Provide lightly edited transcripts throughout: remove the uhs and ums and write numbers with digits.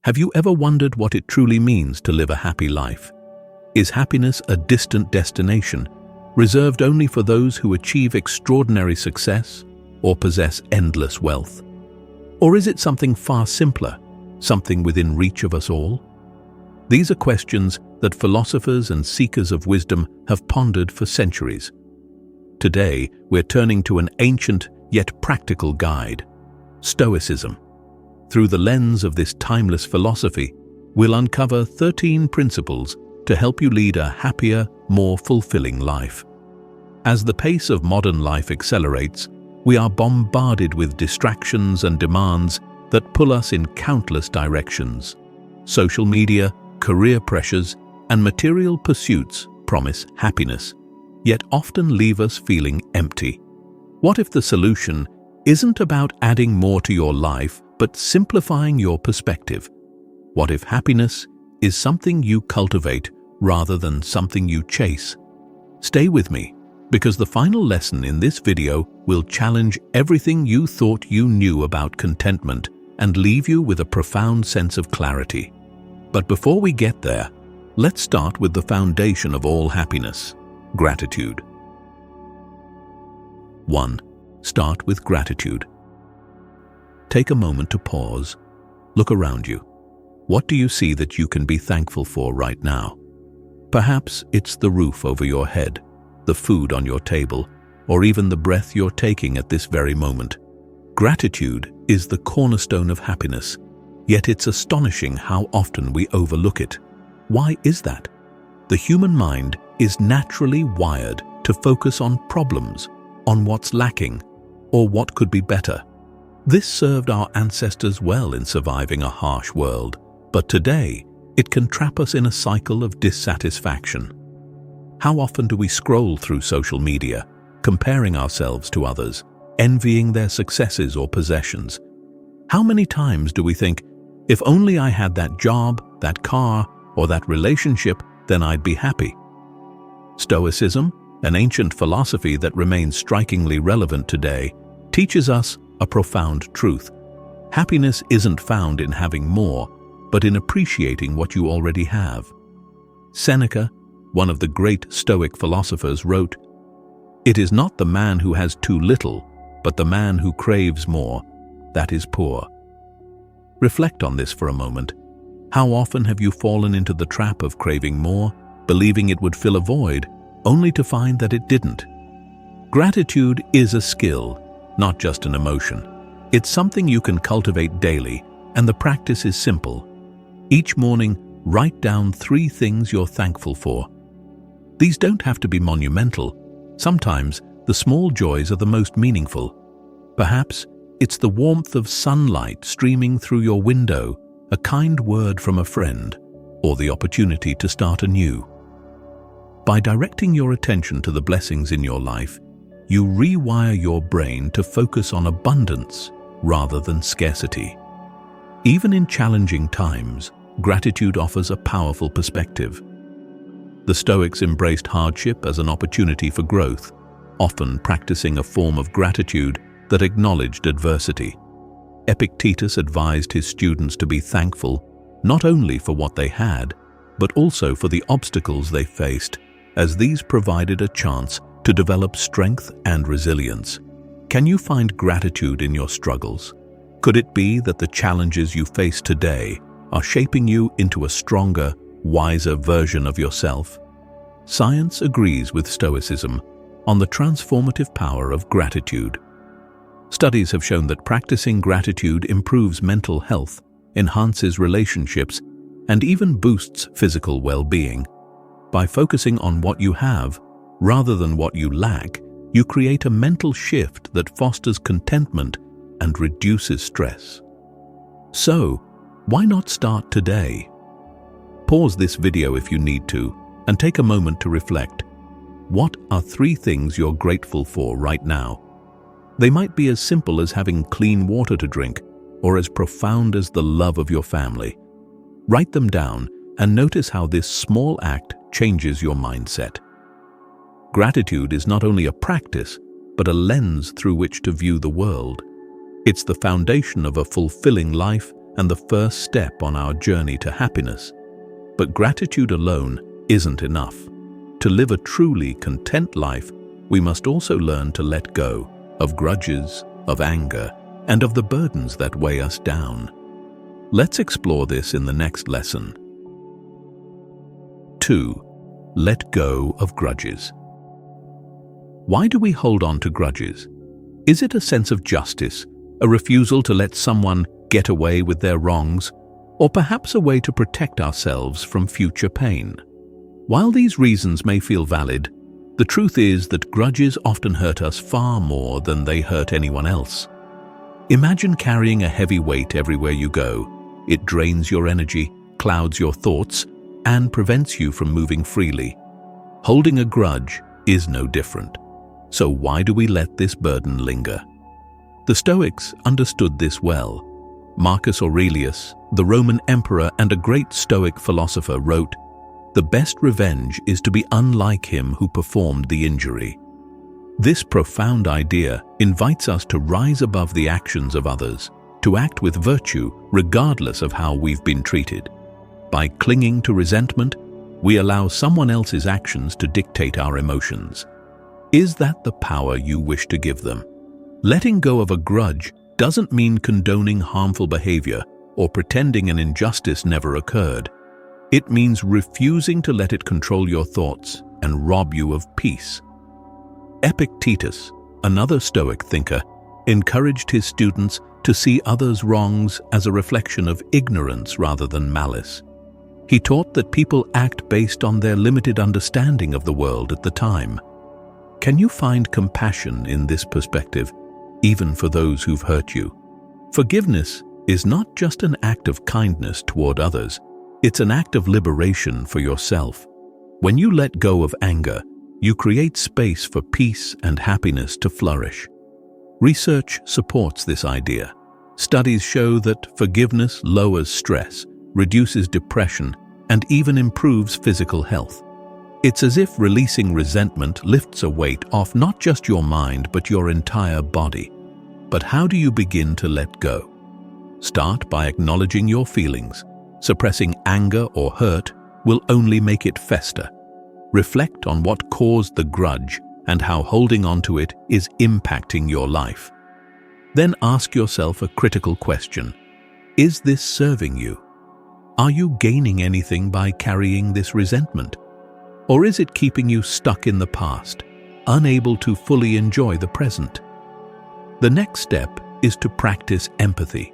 Have you ever wondered what it truly means to live a happy life? Is happiness a distant destination, reserved only for those who achieve extraordinary success or possess endless wealth? Or is it something far simpler, something within reach of us all? These are questions that philosophers and seekers of wisdom have pondered for centuries. Today, we're turning to an ancient yet practical guide, Stoicism. Through the lens of this timeless philosophy, we'll uncover 13 principles to help you lead a happier, more fulfilling life. As the pace of modern life accelerates, we are bombarded with distractions and demands that pull us in countless directions. Social media, career pressures, and material pursuits promise happiness, yet often leave us feeling empty. What if the solution isn't about adding more to your life, but simplifying your perspective? What if happiness is something you cultivate rather than something you chase? Stay with me, because the final lesson in this video will challenge everything you thought you knew about contentment and leave you with a profound sense of clarity. But before we get there, let's start with the foundation of all happiness: gratitude. 1. Start with gratitude. Take a moment to pause. Look around you. What do you see that you can be thankful for right now? Perhaps it's the roof over your head, the food on your table, or even the breath you're taking at this very moment. Gratitude is the cornerstone of happiness, yet it's astonishing how often we overlook it. Why is that? The human mind is naturally wired to focus on problems, on what's lacking, or what could be better. This served our ancestors well in surviving a harsh world, but today it can trap us in a cycle of dissatisfaction. How often do we scroll through social media, comparing ourselves to others, envying their successes or possessions? How many times do we think, if only I had that job, that car, or that relationship, then I'd be happy? Stoicism, an ancient philosophy that remains strikingly relevant today, teaches us a profound truth. Happiness isn't found in having more, but in appreciating what you already have. Seneca, one of the great Stoic philosophers, wrote, "It is not the man who has too little, but the man who craves more, that is poor." Reflect on this for a moment. How often have you fallen into the trap of craving more, believing it would fill a void, only to find that it didn't? Gratitude is a skill, not just an emotion. It's something you can cultivate daily, and the practice is simple. Each morning, write down 3 things you're thankful for. These don't have to be monumental. Sometimes, the small joys are the most meaningful. Perhaps it's the warmth of sunlight streaming through your window, a kind word from a friend, or the opportunity to start anew. By directing your attention to the blessings in your life, you rewire your brain to focus on abundance rather than scarcity. Even in challenging times, gratitude offers a powerful perspective. The Stoics embraced hardship as an opportunity for growth, often practicing a form of gratitude that acknowledged adversity. Epictetus advised his students to be thankful not only for what they had, but also for the obstacles they faced, as these provided a chance to develop strength and resilience. Can you find gratitude in your struggles? Could it be that the challenges you face today are shaping you into a stronger, wiser version of yourself? Science agrees with Stoicism on the transformative power of gratitude. Studies have shown that practicing gratitude improves mental health, enhances relationships, and even boosts physical well-being. By focusing on what you have, rather than what you lack, you create a mental shift that fosters contentment and reduces stress. So, why not start today? Pause this video if you need to, and take a moment to reflect. What are 3 things you're grateful for right now? They might be as simple as having clean water to drink, or as profound as the love of your family. Write them down and notice how this small act changes your mindset. Gratitude is not only a practice, but a lens through which to view the world. It's the foundation of a fulfilling life and the first step on our journey to happiness. But gratitude alone isn't enough. To live a truly content life, we must also learn to let go of grudges, of anger, and of the burdens that weigh us down. Let's explore this in the next lesson. 2. Let go of grudges. Why do we hold on to grudges? Is it a sense of justice, a refusal to let someone get away with their wrongs, or perhaps a way to protect ourselves from future pain? While these reasons may feel valid, the truth is that grudges often hurt us far more than they hurt anyone else. Imagine carrying a heavy weight everywhere you go. It drains your energy, clouds your thoughts, and prevents you from moving freely. Holding a grudge is no different. So why do we let this burden linger? The Stoics understood this well. Marcus Aurelius, the Roman emperor and a great Stoic philosopher, wrote, "The best revenge is to be unlike him who performed the injury." This profound idea invites us to rise above the actions of others, to act with virtue regardless of how we've been treated. By clinging to resentment, we allow someone else's actions to dictate our emotions. Is that the power you wish to give them? Letting go of a grudge doesn't mean condoning harmful behavior or pretending an injustice never occurred. It means refusing to let it control your thoughts and rob you of peace. Epictetus, another Stoic thinker, encouraged his students to see others' wrongs as a reflection of ignorance rather than malice. He taught that people act based on their limited understanding of the world at the time. Can you find compassion in this perspective, even for those who've hurt you? Forgiveness is not just an act of kindness toward others, it's an act of liberation for yourself. When you let go of anger, you create space for peace and happiness to flourish. Research supports this idea. Studies show that forgiveness lowers stress, reduces depression, and even improves physical health. It's as if releasing resentment lifts a weight off not just your mind but your entire body. But how do you begin to let go? Start by acknowledging your feelings. Suppressing anger or hurt will only make it fester. Reflect on what caused the grudge and how holding on to it is impacting your life. Then ask yourself a critical question. Is this serving you? Are you gaining anything by carrying this resentment? Or is it keeping you stuck in the past, unable to fully enjoy the present? The next step is to practice empathy.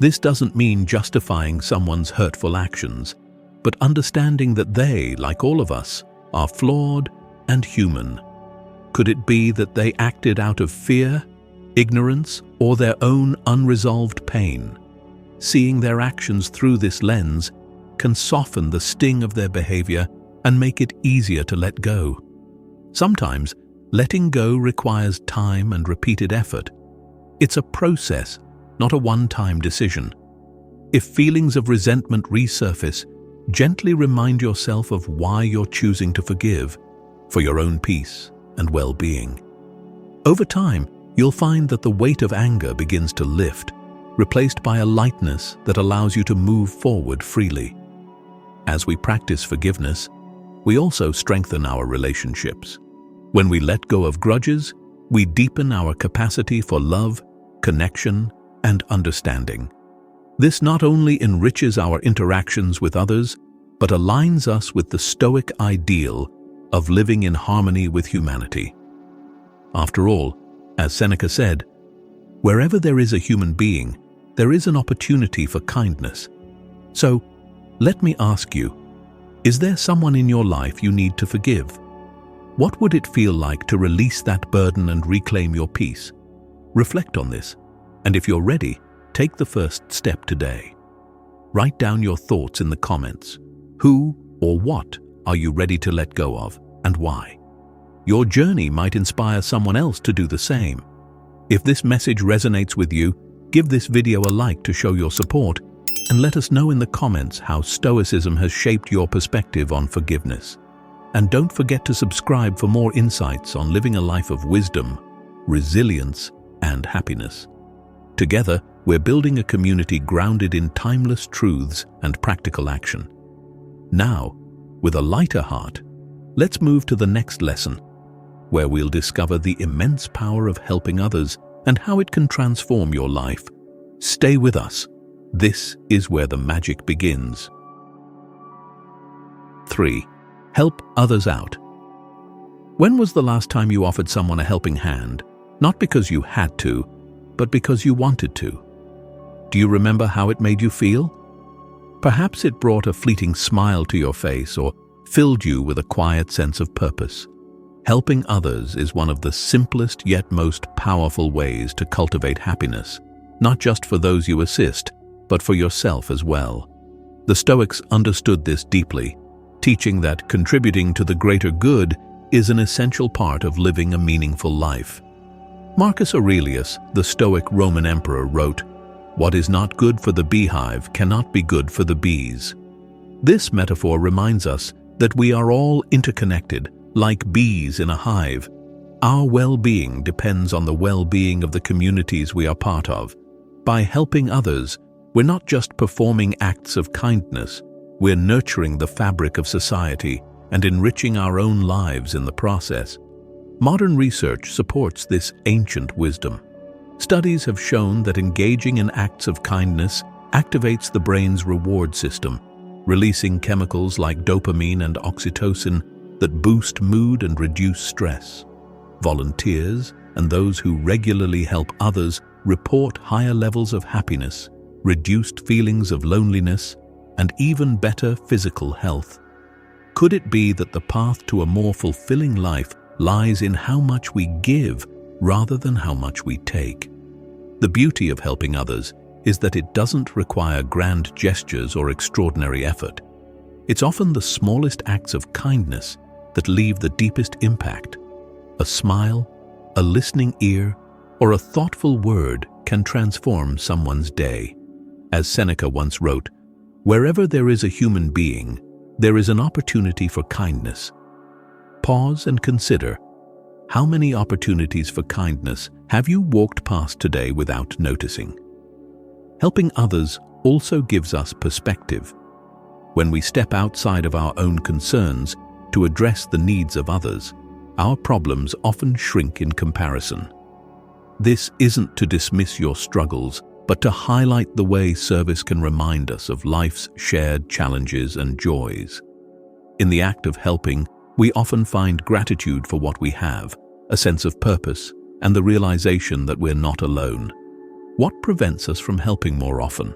This doesn't mean justifying someone's hurtful actions, but understanding that they, like all of us, are flawed and human. Could it be that they acted out of fear, ignorance, or their own unresolved pain? Seeing their actions through this lens can soften the sting of their behavior and make it easier to let go. Sometimes, letting go requires time and repeated effort. It's a process, not a one-time decision. If feelings of resentment resurface, gently remind yourself of why you're choosing to forgive, for your own peace and well-being. Over time, you'll find that the weight of anger begins to lift, replaced by a lightness that allows you to move forward freely. As we practice forgiveness, we also strengthen our relationships. When we let go of grudges, we deepen our capacity for love, connection, and understanding. This not only enriches our interactions with others, but aligns us with the Stoic ideal of living in harmony with humanity. After all, as Seneca said, wherever there is a human being, there is an opportunity for kindness. So, let me ask you, is there someone in your life you need to forgive? What would it feel like to release that burden and reclaim your peace? Reflect on this, and if you're ready, take the first step today. Write down your thoughts in the comments. Who or what are you ready to let go of, and why? Your journey might inspire someone else to do the same. If this message resonates with you, give this video a like to show your support, and let us know in the comments how Stoicism has shaped your perspective on forgiveness. And don't forget to subscribe for more insights on living a life of wisdom, resilience, and happiness. Together, we're building a community grounded in timeless truths and practical action. Now, with a lighter heart, let's move to the next lesson, where we'll discover the immense power of helping others and how it can transform your life. Stay with us. This is where the magic begins. 3. Help others out. When was the last time you offered someone a helping hand, not because you had to, but because you wanted to? Do you remember how it made you feel? Perhaps it brought a fleeting smile to your face or filled you with a quiet sense of purpose. Helping others is one of the simplest yet most powerful ways to cultivate happiness, not just for those you assist, but for yourself as well. The Stoics understood this deeply, teaching that contributing to the greater good is an essential part of living a meaningful life. Marcus Aurelius, the Stoic Roman emperor, wrote, "What is not good for the beehive cannot be good for the bees." This metaphor reminds us that we are all interconnected, like bees in a hive. Our well-being depends on the well-being of the communities we are part of. By helping others, we're not just performing acts of kindness, we're nurturing the fabric of society and enriching our own lives in the process. Modern research supports this ancient wisdom. Studies have shown that engaging in acts of kindness activates the brain's reward system, releasing chemicals like dopamine and oxytocin that boost mood and reduce stress. Volunteers and those who regularly help others report higher levels of happiness, reduced feelings of loneliness, and even better physical health. Could it be that the path to a more fulfilling life lies in how much we give rather than how much we take? The beauty of helping others is that it doesn't require grand gestures or extraordinary effort. It's often the smallest acts of kindness that leave the deepest impact. A smile, a listening ear, or a thoughtful word can transform someone's day. As Seneca once wrote, "Wherever there is a human being, there is an opportunity for kindness." Pause and consider, how many opportunities for kindness have you walked past today without noticing? Helping others also gives us perspective. When we step outside of our own concerns to address the needs of others, our problems often shrink in comparison. This isn't to dismiss your struggles, but to highlight the way service can remind us of life's shared challenges and joys. In the act of helping, we often find gratitude for what we have, a sense of purpose, and the realization that we're not alone. What prevents us from helping more often?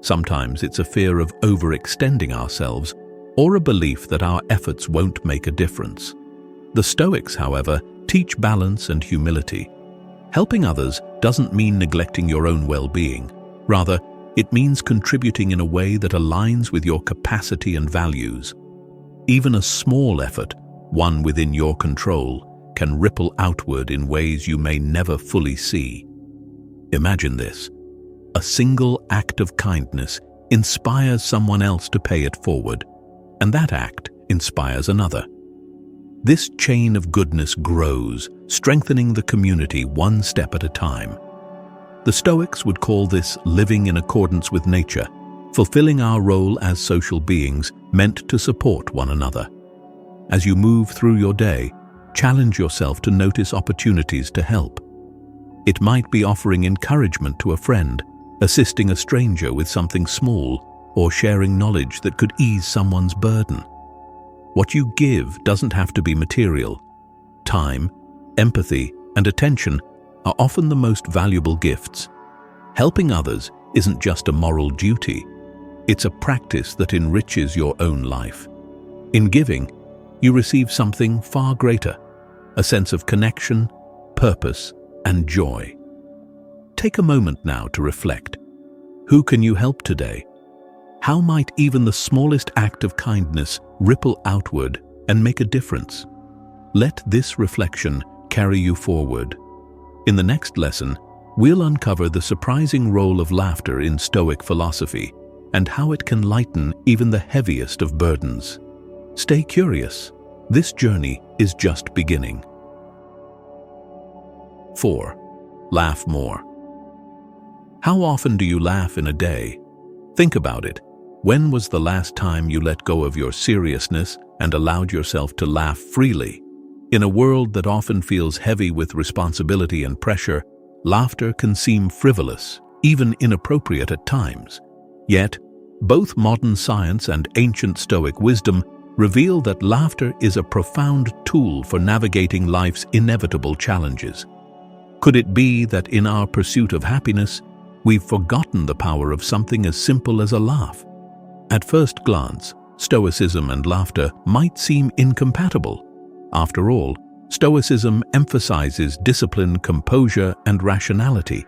Sometimes it's a fear of overextending ourselves or a belief that our efforts won't make a difference. The Stoics, however, teach balance and humility. Helping others doesn't mean neglecting your own well-being. Rather, it means contributing in a way that aligns with your capacity and values. Even a small effort, one within your control, can ripple outward in ways you may never fully see. Imagine this. A single act of kindness inspires someone else to pay it forward, and that act inspires another. This chain of goodness grows, strengthening the community one step at a time. The Stoics would call this living in accordance with nature, fulfilling our role as social beings meant to support one another. As you move through your day, challenge yourself to notice opportunities to help. It might be offering encouragement to a friend, assisting a stranger with something small, or sharing knowledge that could ease someone's burden. What you give doesn't have to be material. Time, empathy, and attention are often the most valuable gifts. Helping others isn't just a moral duty. It's a practice that enriches your own life. In giving, you receive something far greater, a sense of connection, purpose, and joy. Take a moment now to reflect. Who can you help today? How might even the smallest act of kindness ripple outward and make a difference? Let this reflection carry you forward. In the next lesson, we'll uncover the surprising role of laughter in Stoic philosophy and how it can lighten even the heaviest of burdens. Stay curious. This journey is just beginning. 4. Laugh more. How often do you laugh in a day? Think about it. When was the last time you let go of your seriousness and allowed yourself to laugh freely? In a world that often feels heavy with responsibility and pressure, laughter can seem frivolous, even inappropriate at times. Yet, both modern science and ancient Stoic wisdom reveal that laughter is a profound tool for navigating life's inevitable challenges. Could it be that in our pursuit of happiness, we've forgotten the power of something as simple as a laugh? At first glance, Stoicism and laughter might seem incompatible. After all, Stoicism emphasizes discipline, composure, and rationality.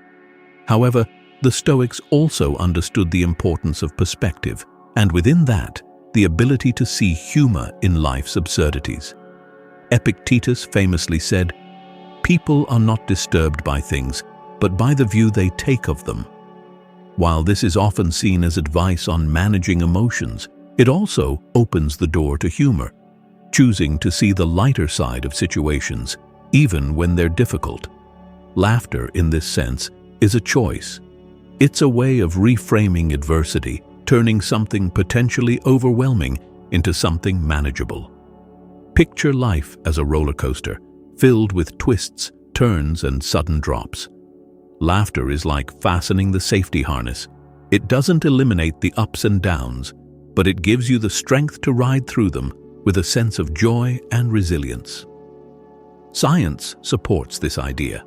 However, the Stoics also understood the importance of perspective, and within that, the ability to see humor in life's absurdities. Epictetus famously said, "People are not disturbed by things, but by the view they take of them." While this is often seen as advice on managing emotions, it also opens the door to humor, choosing to see the lighter side of situations, even when they're difficult. Laughter, in this sense, is a choice. It's a way of reframing adversity, turning something potentially overwhelming into something manageable. Picture life as a roller coaster, filled with twists, turns, and sudden drops. Laughter is like fastening the safety harness. It doesn't eliminate the ups and downs, but it gives you the strength to ride through them with a sense of joy and resilience. Science supports this idea.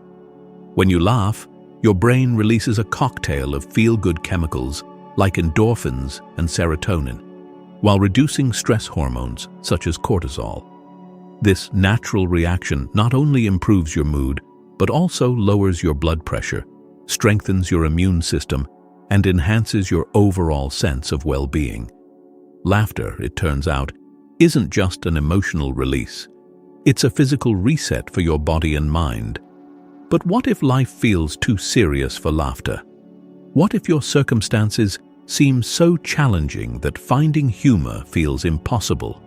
When you laugh, your brain releases a cocktail of feel-good chemicals like endorphins and serotonin, while reducing stress hormones such as cortisol. This natural reaction not only improves your mood, but also lowers your blood pressure, strengthens your immune system, and enhances your overall sense of well-being. Laughter, it turns out, isn't just an emotional release. It's a physical reset for your body and mind. But what if life feels too serious for laughter? What if your circumstances seem so challenging that finding humor feels impossible?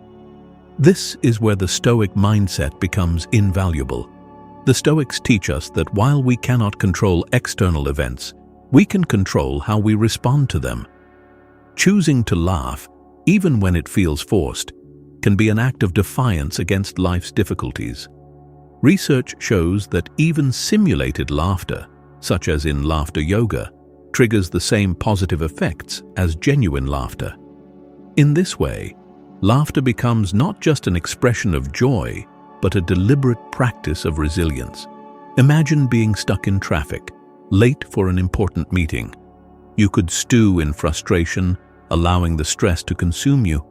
This is where the Stoic mindset becomes invaluable. The Stoics teach us that while we cannot control external events, we can control how we respond to them. Choosing to laugh, even when it feels forced, can be an act of defiance against life's difficulties. Research shows that even simulated laughter, such as in laughter yoga, triggers the same positive effects as genuine laughter. In this way, laughter becomes not just an expression of joy, but a deliberate practice of resilience. Imagine being stuck in traffic, late for an important meeting. You could stew in frustration, allowing the stress to consume you.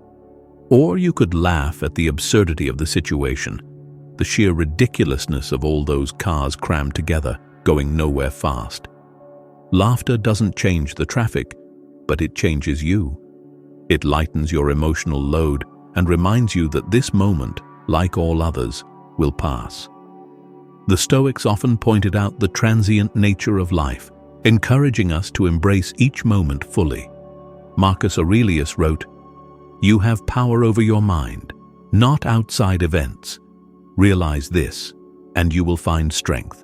Or you could laugh at the absurdity of the situation, the sheer ridiculousness of all those cars crammed together, going nowhere fast. Laughter doesn't change the traffic, but it changes you. It lightens your emotional load and reminds you that this moment, like all others, will pass. The Stoics often pointed out the transient nature of life, encouraging us to embrace each moment fully. Marcus Aurelius wrote, "You have power over your mind, not outside events. Realize this, and you will find strength."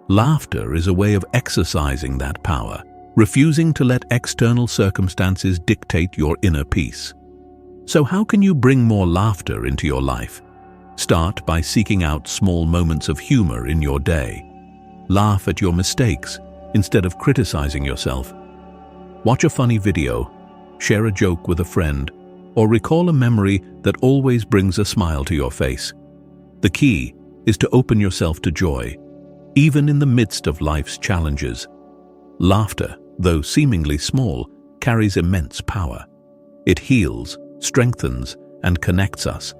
Laughter is a way of exercising that power, refusing to let external circumstances dictate your inner peace. So how can you bring more laughter into your life? Start by seeking out small moments of humor in your day. Laugh at your mistakes instead of criticizing yourself. Watch a funny video, share a joke with a friend, or recall a memory that always brings a smile to your face. The key is to open yourself to joy, even in the midst of life's challenges. Laughter, though seemingly small, carries immense power. It heals, strengthens, and connects us.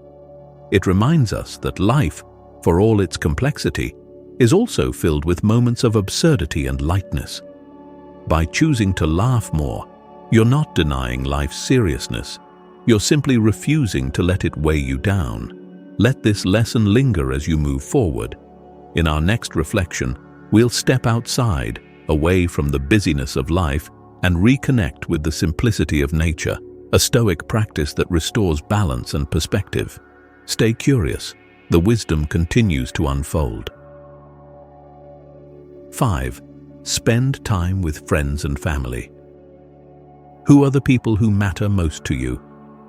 It reminds us that life, for all its complexity, is also filled with moments of absurdity and lightness. By choosing to laugh more, you're not denying life's seriousness. You're simply refusing to let it weigh you down. Let this lesson linger as you move forward. In our next reflection, we'll step outside, away from the busyness of life, and reconnect with the simplicity of nature, a Stoic practice that restores balance and perspective. Stay curious. The wisdom continues to unfold. 5. spend time with friends and family. Who are the people who matter most to you?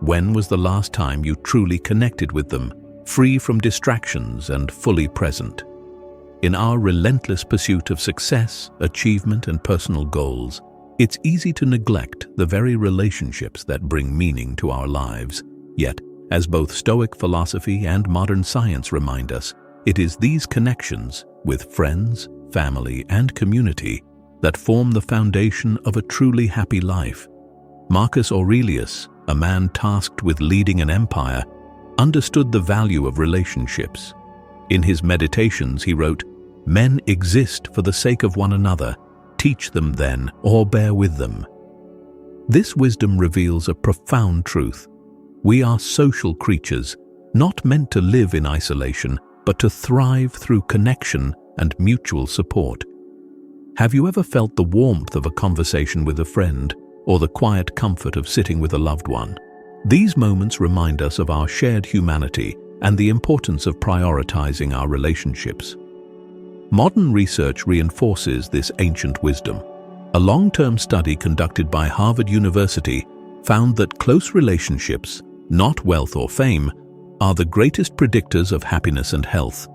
When was the last time you truly connected with them, free from distractions and fully present? In our relentless pursuit of success, achievement, and personal goals, it's easy to neglect the very relationships that bring meaning to our lives. Yet, as both Stoic philosophy and modern science remind us, it is these connections with friends, family, and community that form the foundation of a truly happy life. Marcus Aurelius, a man tasked with leading an empire, understood the value of relationships. In his Meditations, he wrote, "Men exist for the sake of one another. Teach them then, or bear with them." This wisdom reveals a profound truth. We are social creatures, not meant to live in isolation, but to thrive through connection and mutual support. Have you ever felt the warmth of a conversation with a friend, or the quiet comfort of sitting with a loved one? These moments remind us of our shared humanity and the importance of prioritizing our relationships. Modern research reinforces this ancient wisdom. A long-term study conducted by Harvard University found that close relationships, not wealth or fame, are the greatest predictors of happiness and health.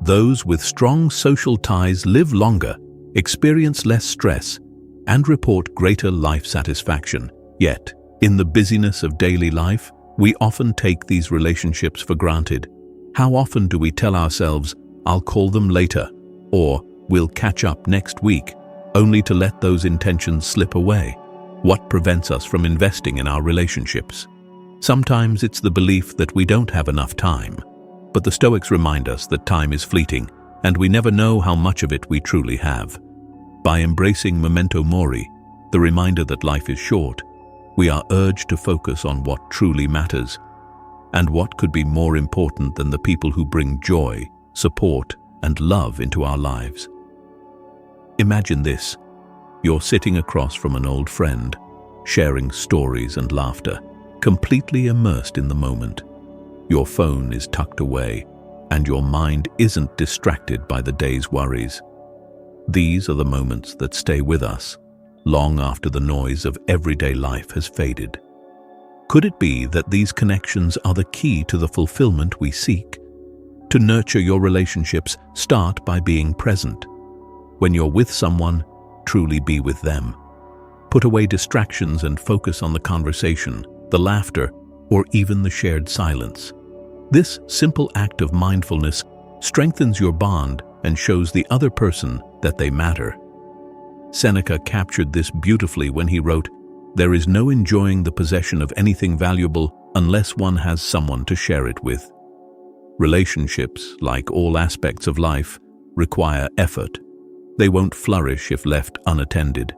Those with strong social ties live longer, experience less stress, and report greater life satisfaction. Yet, in the busyness of daily life, we often take these relationships for granted. How often do we tell ourselves, "I'll call them later," or "We'll catch up next week," only to let those intentions slip away? What prevents us from investing in our relationships? Sometimes it's the belief that we don't have enough time. But the Stoics remind us that time is fleeting, and we never know how much of it we truly have. By embracing memento mori, the reminder that life is short, we are urged to focus on what truly matters. And what could be more important than the people who bring joy, support, and love into our lives? Imagine this. You're sitting across from an old friend, sharing stories and laughter, completely immersed in the moment. Your phone is tucked away, and your mind isn't distracted by the day's worries. These are the moments that stay with us, long after the noise of everyday life has faded. Could it be that these connections are the key to the fulfillment we seek? To nurture your relationships, start by being present. When you're with someone, truly be with them. Put away distractions and focus on the conversation, the laughter, or even the shared silence. This simple act of mindfulness strengthens your bond and shows the other person that they matter. Seneca captured this beautifully when he wrote, "There is no enjoying the possession of anything valuable unless one has someone to share it with." Relationships, like all aspects of life, require effort. They won't flourish if left unattended.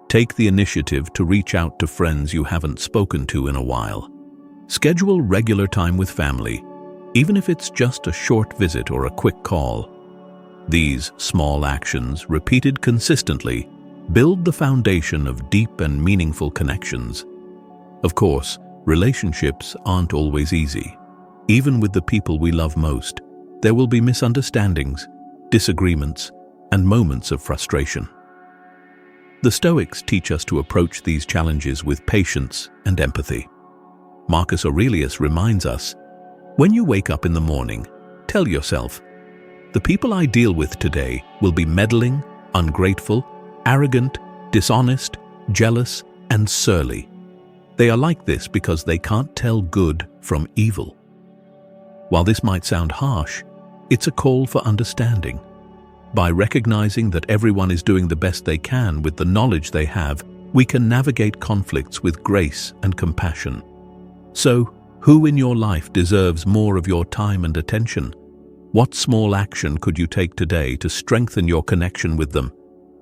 Take the initiative to reach out to friends you haven't spoken to in a while. Schedule regular time with family, even if it's just a short visit or a quick call. These small actions, repeated consistently, build the foundation of deep and meaningful connections. Of course, relationships aren't always easy. Even with the people we love most, there will be misunderstandings, disagreements, and moments of frustration. The Stoics teach us to approach these challenges with patience and empathy. Marcus Aurelius reminds us, when you wake up in the morning, tell yourself, "The people I deal with today will be meddling, ungrateful, arrogant, dishonest, jealous, and surly. They are like this because they can't tell good from evil." While this might sound harsh, it's a call for understanding. By recognizing that everyone is doing the best they can with the knowledge they have, we can navigate conflicts with grace and compassion. So, who in your life deserves more of your time and attention? What small action could you take today to strengthen your connection with them?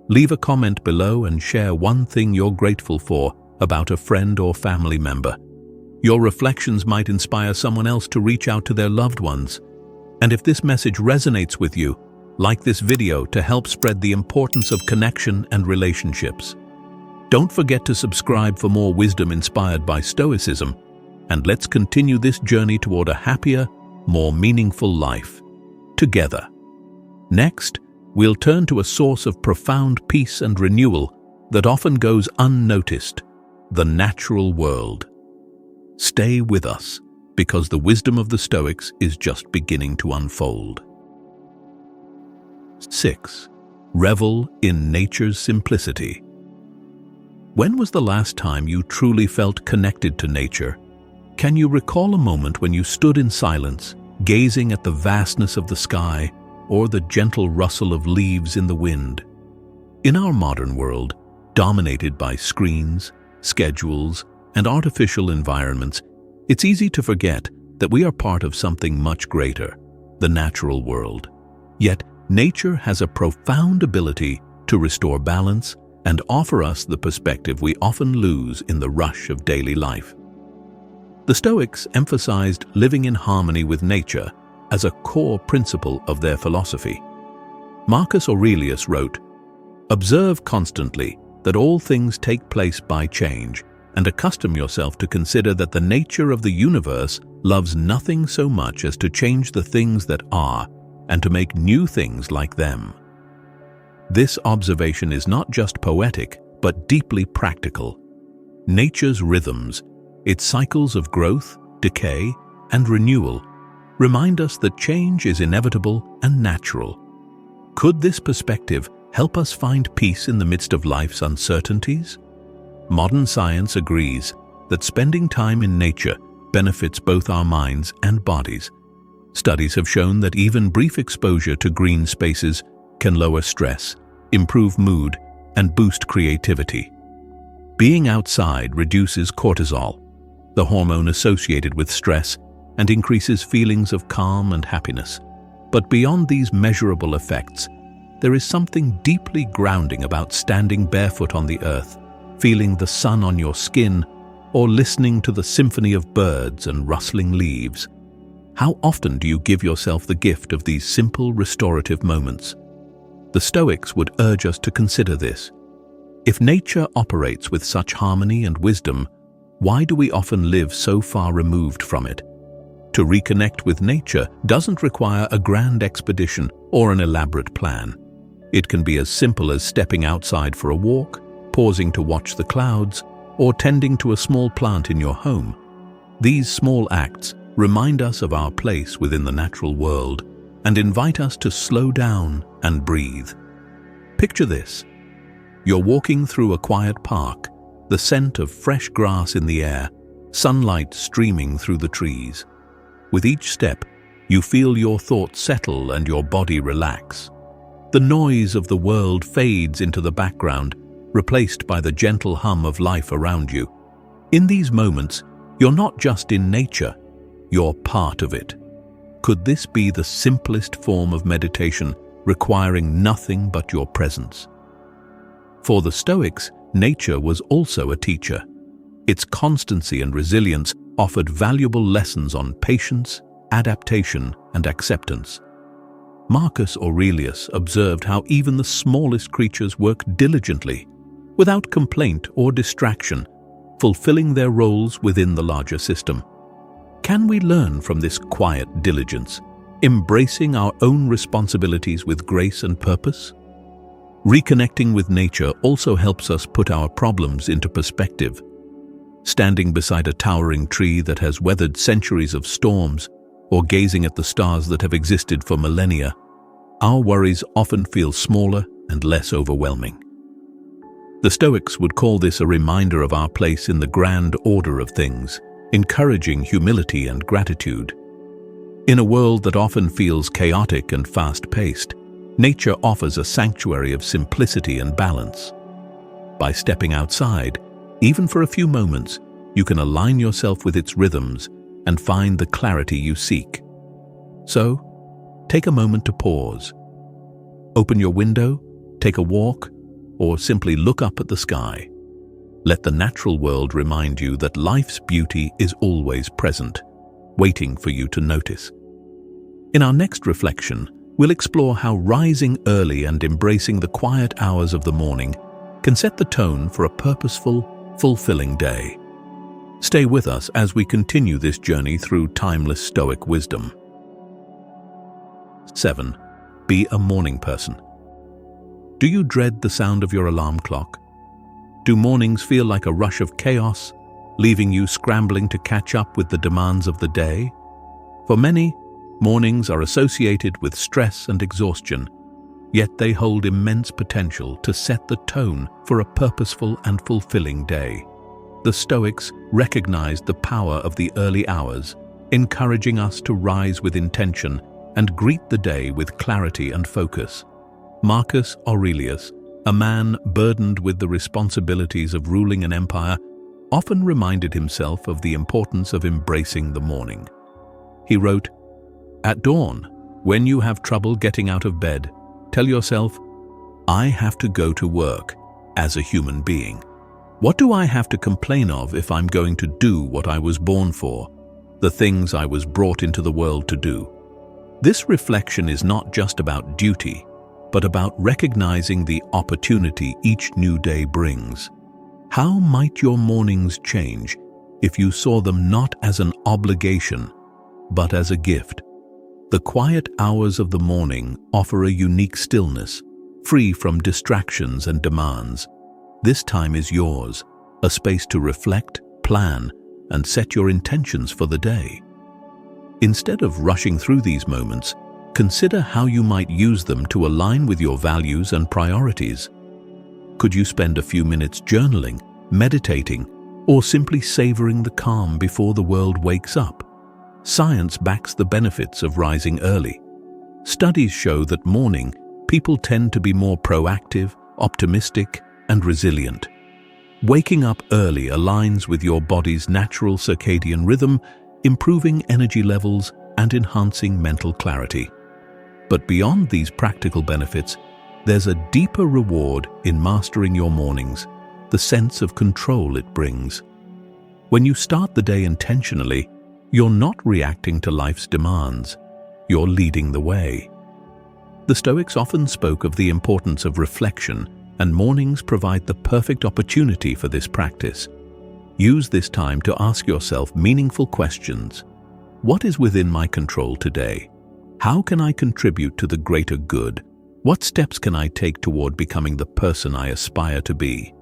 Leave a comment below and share one thing you're grateful for about a friend or family member. Your reflections might inspire someone else to reach out to their loved ones. And if this message resonates with you, like this video to help spread the importance of connection and relationships. Don't forget to subscribe for more wisdom inspired by Stoicism, and let's continue this journey toward a happier, more meaningful life together. Next, we'll turn to a source of profound peace and renewal that often goes unnoticed: the natural world. Stay with us, because the wisdom of the Stoics is just beginning to unfold. 6. Revel in nature's simplicity. When was the last time you truly felt connected to nature? Can you recall a moment when you stood in silence, gazing at the vastness of the sky or the gentle rustle of leaves in the wind? In our modern world, dominated by screens, schedules, and artificial environments, it's easy to forget that we are part of something much greater, the natural world. Yet, nature has a profound ability to restore balance and offer us the perspective we often lose in the rush of daily life. The Stoics emphasized living in harmony with nature as a core principle of their philosophy. Marcus Aurelius wrote, "Observe constantly that all things take place by change, and accustom yourself to consider that the nature of the universe loves nothing so much as to change the things that are, and to make new things like them." This observation is not just poetic, but deeply practical. Nature's rhythms, its cycles of growth, decay, and renewal, remind us that change is inevitable and natural. Could this perspective help us find peace in the midst of life's uncertainties? Modern science agrees that spending time in nature benefits both our minds and bodies. Studies have shown that even brief exposure to green spaces can lower stress, improve mood, and boost creativity. Being outside reduces cortisol, the hormone associated with stress, and increases feelings of calm and happiness. But beyond these measurable effects, there is something deeply grounding about standing barefoot on the earth, feeling the sun on your skin, or listening to the symphony of birds and rustling leaves. How often do you give yourself the gift of these simple restorative moments? The Stoics would urge us to consider this. If nature operates with such harmony and wisdom, why do we often live so far removed from it? To reconnect with nature doesn't require a grand expedition or an elaborate plan. It can be as simple as stepping outside for a walk, pausing to watch the clouds, or tending to a small plant in your home. These small acts remind us of our place within the natural world and invite us to slow down and breathe. Picture this. You're walking through a quiet park, the scent of fresh grass in the air, sunlight streaming through the trees. With each step, you feel your thoughts settle and your body relax. The noise of the world fades into the background, replaced by the gentle hum of life around you. In these moments, you're not just in nature, you're part of it. Could this be the simplest form of meditation, requiring nothing but your presence? For the Stoics, nature was also a teacher. Its constancy and resilience offered valuable lessons on patience, adaptation, and acceptance. Marcus Aurelius observed how even the smallest creatures work diligently, without complaint or distraction, fulfilling their roles within the larger system. Can we learn from this quiet diligence, embracing our own responsibilities with grace and purpose? Reconnecting with nature also helps us put our problems into perspective. Standing beside a towering tree that has weathered centuries of storms, or gazing at the stars that have existed for millennia, our worries often feel smaller and less overwhelming. The Stoics would call this a reminder of our place in the grand order of things, encouraging humility and gratitude. In a world that often feels chaotic and fast-paced, nature offers a sanctuary of simplicity and balance. By stepping outside, even for a few moments, you can align yourself with its rhythms and find the clarity you seek. So, take a moment to pause. Open your window, take a walk, or simply look up at the sky. Let the natural world remind you that life's beauty is always present, waiting for you to notice. In our next reflection, we'll explore how rising early and embracing the quiet hours of the morning can set the tone for a purposeful, fulfilling day. Stay with us as we continue this journey through timeless Stoic wisdom. 7. Be a morning person. Do you dread the sound of your alarm clock? Do mornings feel like a rush of chaos, leaving you scrambling to catch up with the demands of the day? For many, mornings are associated with stress and exhaustion, yet they hold immense potential to set the tone for a purposeful and fulfilling day. The Stoics recognized the power of the early hours, encouraging us to rise with intention and greet the day with clarity and focus. Marcus Aurelius, a man burdened with the responsibilities of ruling an empire, often reminded himself of the importance of embracing the morning. He wrote, "At dawn, when you have trouble getting out of bed, tell yourself, I have to go to work as a human being. What do I have to complain of if I'm going to do what I was born for, the things I was brought into the world to do?" This reflection is not just about duty, but about recognizing the opportunity each new day brings. How might your mornings change if you saw them not as an obligation, but as a gift? The quiet hours of the morning offer a unique stillness, free from distractions and demands. This time is yours, a space to reflect, plan, and set your intentions for the day. Instead of rushing through these moments, consider how you might use them to align with your values and priorities. Could you spend a few minutes journaling, meditating, or simply savoring the calm before the world wakes up? Science backs the benefits of rising early. Studies show that morning people tend to be more proactive, optimistic, and resilient. Waking up early aligns with your body's natural circadian rhythm, improving energy levels and enhancing mental clarity. But beyond these practical benefits, there's a deeper reward in mastering your mornings, the sense of control it brings. When you start the day intentionally, you're not reacting to life's demands, you're leading the way. The Stoics often spoke of the importance of reflection, and mornings provide the perfect opportunity for this practice. Use this time to ask yourself meaningful questions. What is within my control today? How can I contribute to the greater good? What steps can I take toward becoming the person I aspire to be?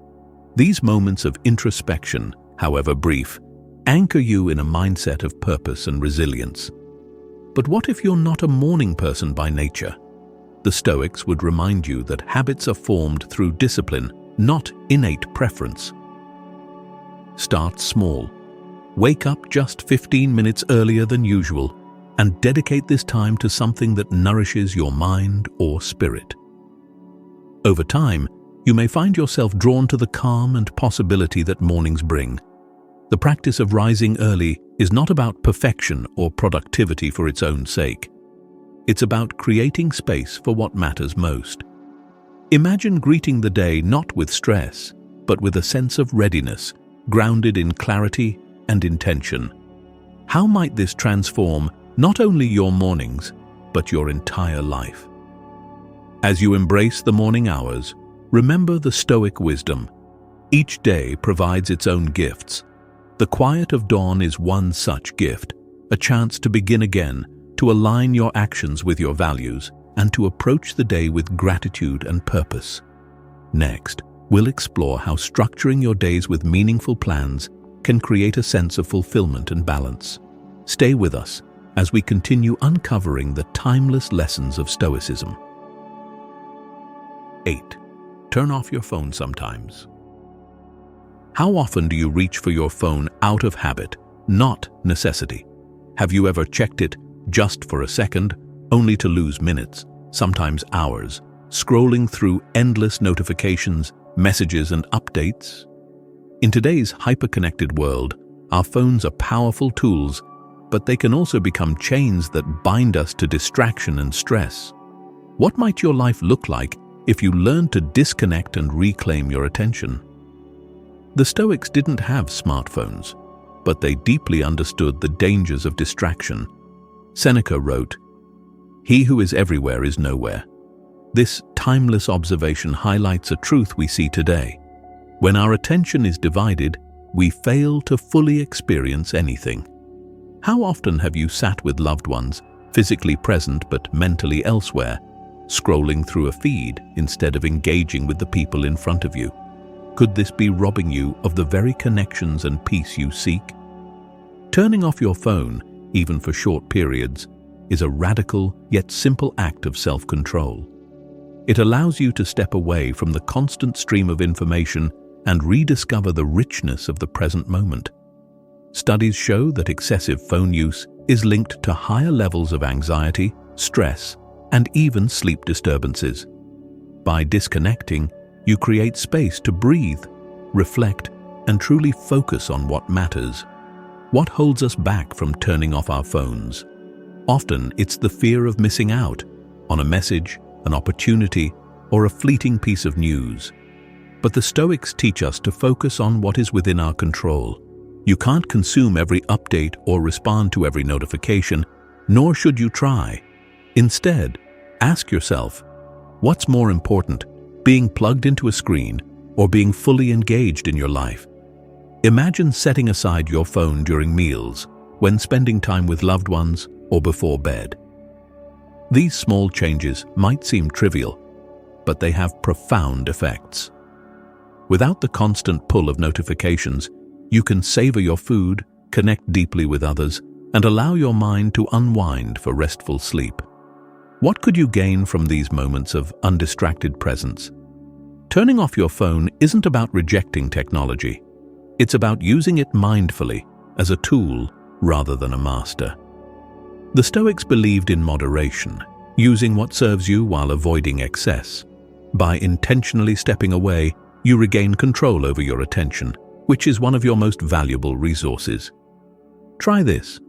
These moments of introspection, however brief, anchor you in a mindset of purpose and resilience. But what if you're not a morning person by nature? The Stoics would remind you that habits are formed through discipline, not innate preference. Start small. Wake up just 15 minutes earlier than usual and dedicate this time to something that nourishes your mind or spirit. Over time, you may find yourself drawn to the calm and possibility that mornings bring. The practice of rising early is not about perfection or productivity for its own sake. It's about creating space for what matters most. Imagine greeting the day not with stress, but with a sense of readiness, grounded in clarity and intention. How might this transform not only your mornings, but your entire life? As you embrace the morning hours, remember the Stoic wisdom. Each day provides its own gifts. The quiet of dawn is one such gift, a chance to begin again, to align your actions with your values, and to approach the day with gratitude and purpose. Next, we'll explore how structuring your days with meaningful plans can create a sense of fulfillment and balance. Stay with us as we continue uncovering the timeless lessons of Stoicism. 8. Turn off your phone sometimes. How often do you reach for your phone out of habit, not necessity? Have you ever checked it just for a second, only to lose minutes, sometimes hours, scrolling through endless notifications, messages, and updates? In today's hyper-connected world, our phones are powerful tools, but they can also become chains that bind us to distraction and stress. What might your life look like if you learned to disconnect and reclaim your attention? The Stoics didn't have smartphones, but they deeply understood the dangers of distraction. Seneca wrote, "He who is everywhere is nowhere." This timeless observation highlights a truth we see today. When our attention is divided, we fail to fully experience anything. How often have you sat with loved ones, physically present but mentally elsewhere, scrolling through a feed instead of engaging with the people in front of you? Could this be robbing you of the very connections and peace you seek? Turning off your phone, even for short periods, is a radical yet simple act of self-control. It allows you to step away from the constant stream of information and rediscover the richness of the present moment. Studies show that excessive phone use is linked to higher levels of anxiety, stress, and even sleep disturbances. By disconnecting, you create space to breathe, reflect, and truly focus on what matters. What holds us back from turning off our phones? Often it's the fear of missing out on a message, an opportunity, or a fleeting piece of news. But the Stoics teach us to focus on what is within our control. You can't consume every update or respond to every notification, nor should you try. Instead, ask yourself, what's more important, being plugged into a screen or being fully engaged in your life? Imagine setting aside your phone during meals, when spending time with loved ones, or before bed. These small changes might seem trivial, but they have profound effects. Without the constant pull of notifications, you can savor your food, connect deeply with others, and allow your mind to unwind for restful sleep. What could you gain from these moments of undistracted presence? Turning off your phone isn't about rejecting technology. It's about using it mindfully, as a tool rather than a master. The Stoics believed in moderation, using what serves you while avoiding excess. By intentionally stepping away, you regain control over your attention, which is one of your most valuable resources. Try this.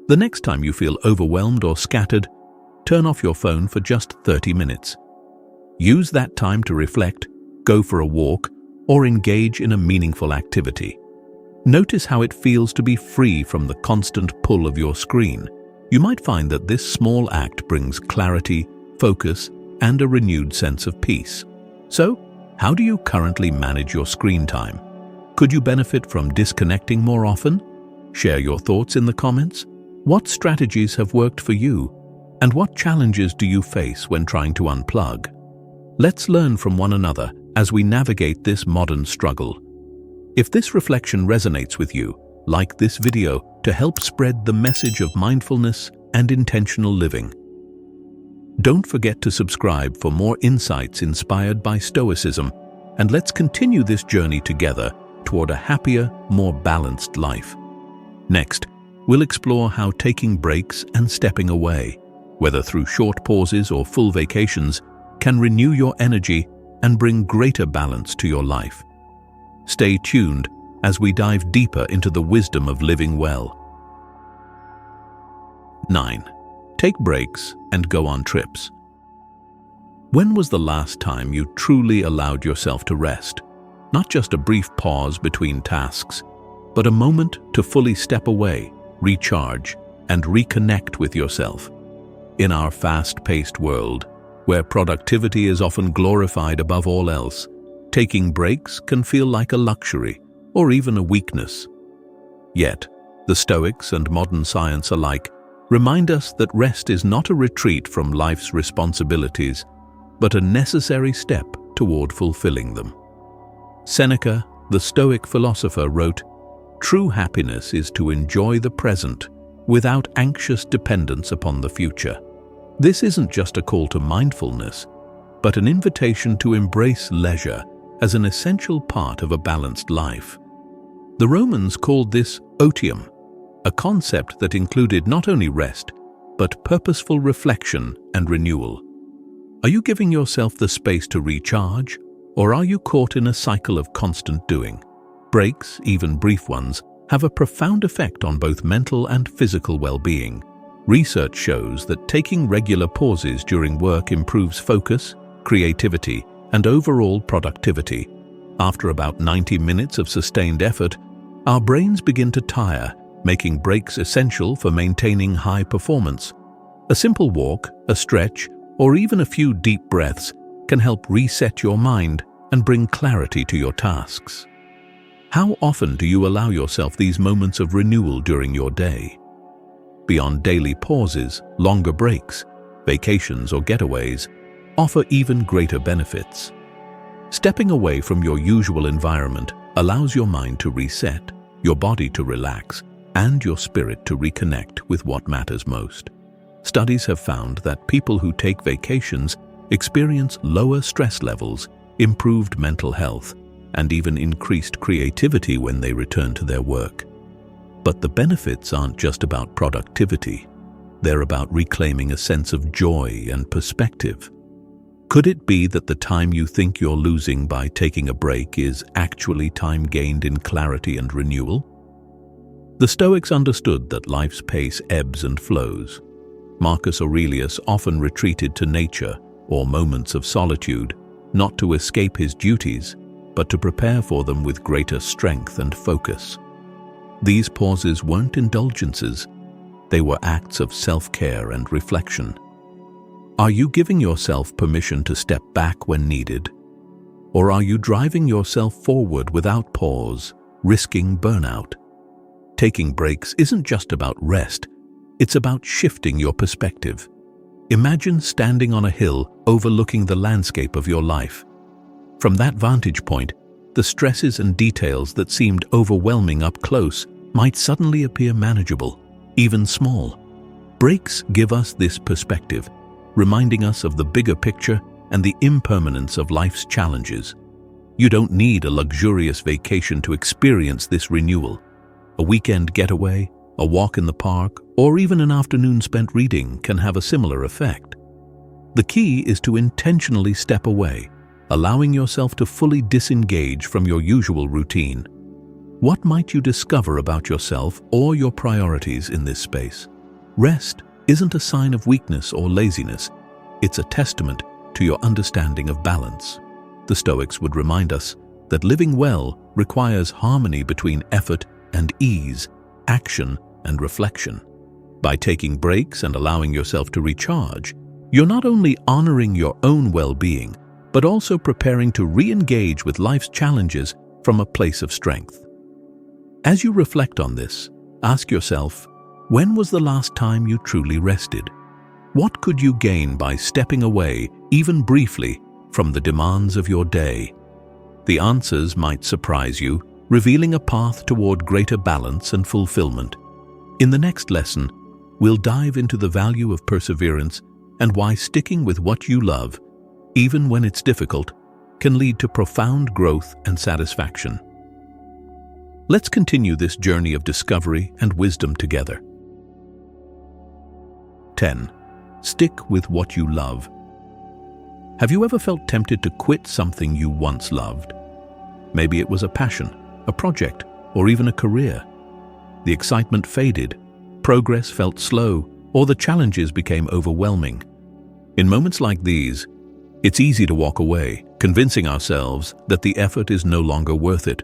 The next time you feel overwhelmed or scattered, turn off your phone for just 30 minutes. Use that time to reflect, go for a walk, or engage in a meaningful activity. Notice how it feels to be free from the constant pull of your screen. You might find that this small act brings clarity, focus, and a renewed sense of peace. So, how do you currently manage your screen time? Could you benefit from disconnecting more often? Share your thoughts in the comments. What strategies have worked for you? And what challenges do you face when trying to unplug? Let's learn from one another as we navigate this modern struggle. If this reflection resonates with you, like this video to help spread the message of mindfulness and intentional living. Don't forget to subscribe for more insights inspired by Stoicism, and let's continue this journey together toward a happier, more balanced life. Next, we'll explore how taking breaks and stepping away, whether through short pauses or full vacations, can renew your energy and bring greater balance to your life. Stay tuned as we dive deeper into the wisdom of living well. 9. Take breaks and go on trips. When was the last time you truly allowed yourself to rest? Not just a brief pause between tasks, but a moment to fully step away, recharge, and reconnect with yourself. In our fast-paced world, where productivity is often glorified above all else, taking breaks can feel like a luxury or even a weakness. Yet, the Stoics and modern science alike remind us that rest is not a retreat from life's responsibilities, but a necessary step toward fulfilling them. Seneca, the Stoic philosopher, wrote, "True happiness is to enjoy the present without anxious dependence upon the future." This isn't just a call to mindfulness, but an invitation to embrace leisure as an essential part of a balanced life. The Romans called this otium, a concept that included not only rest, but purposeful reflection and renewal. Are you giving yourself the space to recharge, or are you caught in a cycle of constant doing? Breaks, even brief ones, have a profound effect on both mental and physical well-being. Research shows that taking regular pauses during work improves focus, creativity, and overall productivity. After about 90 minutes of sustained effort, our brains begin to tire, making breaks essential for maintaining high performance. A simple walk, a stretch, or even a few deep breaths can help reset your mind and bring clarity to your tasks. How often do you allow yourself these moments of renewal during your day? Beyond daily pauses, longer breaks, vacations, or getaways, offer even greater benefits. Stepping away from your usual environment allows your mind to reset, your body to relax, and your spirit to reconnect with what matters most. Studies have found that people who take vacations experience lower stress levels, improved mental health, and even increased creativity when they return to their work. But the benefits aren't just about productivity. They're about reclaiming a sense of joy and perspective. Could it be that the time you think you're losing by taking a break is actually time gained in clarity and renewal? The Stoics understood that life's pace ebbs and flows. Marcus Aurelius often retreated to nature or moments of solitude, not to escape his duties, but to prepare for them with greater strength and focus. These pauses weren't indulgences, they were acts of self-care and reflection. Are you giving yourself permission to step back when needed? Or are you driving yourself forward without pause, risking burnout? Taking breaks isn't just about rest, it's about shifting your perspective. Imagine standing on a hill overlooking the landscape of your life. From that vantage point, the stresses and details that seemed overwhelming up close might suddenly appear manageable, even small. Breaks give us this perspective, reminding us of the bigger picture and the impermanence of life's challenges. You don't need a luxurious vacation to experience this renewal. A weekend getaway, a walk in the park, or even an afternoon spent reading can have a similar effect. The key is to intentionally step away, allowing yourself to fully disengage from your usual routine. What might you discover about yourself or your priorities in this space? Rest isn't a sign of weakness or laziness. It's a testament to your understanding of balance. The Stoics would remind us that living well requires harmony between effort and ease, action and reflection. By taking breaks and allowing yourself to recharge, you're not only honoring your own well-being, but also preparing to re-engage with life's challenges from a place of strength. As you reflect on this, ask yourself, when was the last time you truly rested? What could you gain by stepping away, even briefly, from the demands of your day? The answers might surprise you, revealing a path toward greater balance and fulfillment. In the next lesson, we'll dive into the value of perseverance and why sticking with what you love, even when it's difficult, can lead to profound growth and satisfaction. Let's continue this journey of discovery and wisdom together. 10. Stick with what you love. Have you ever felt tempted to quit something you once loved? Maybe it was a passion, a project, or even a career. The excitement faded, progress felt slow, or the challenges became overwhelming. In moments like these, it's easy to walk away, convincing ourselves that the effort is no longer worth it.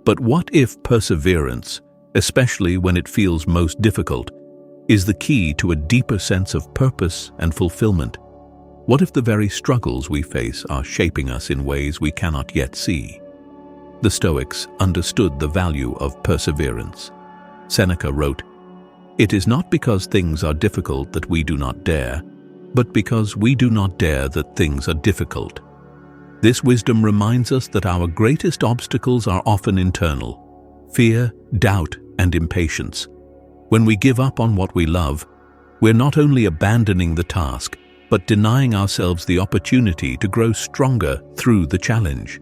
But what if perseverance, especially when it feels most difficult, is the key to a deeper sense of purpose and fulfillment? What if the very struggles we face are shaping us in ways we cannot yet see? The Stoics understood the value of perseverance. Seneca wrote, "It is not because things are difficult that we do not dare, but because we do not dare that things are difficult." This wisdom reminds us that our greatest obstacles are often internal: fear, doubt, and impatience. When we give up on what we love, we're not only abandoning the task, but denying ourselves the opportunity to grow stronger through the challenge.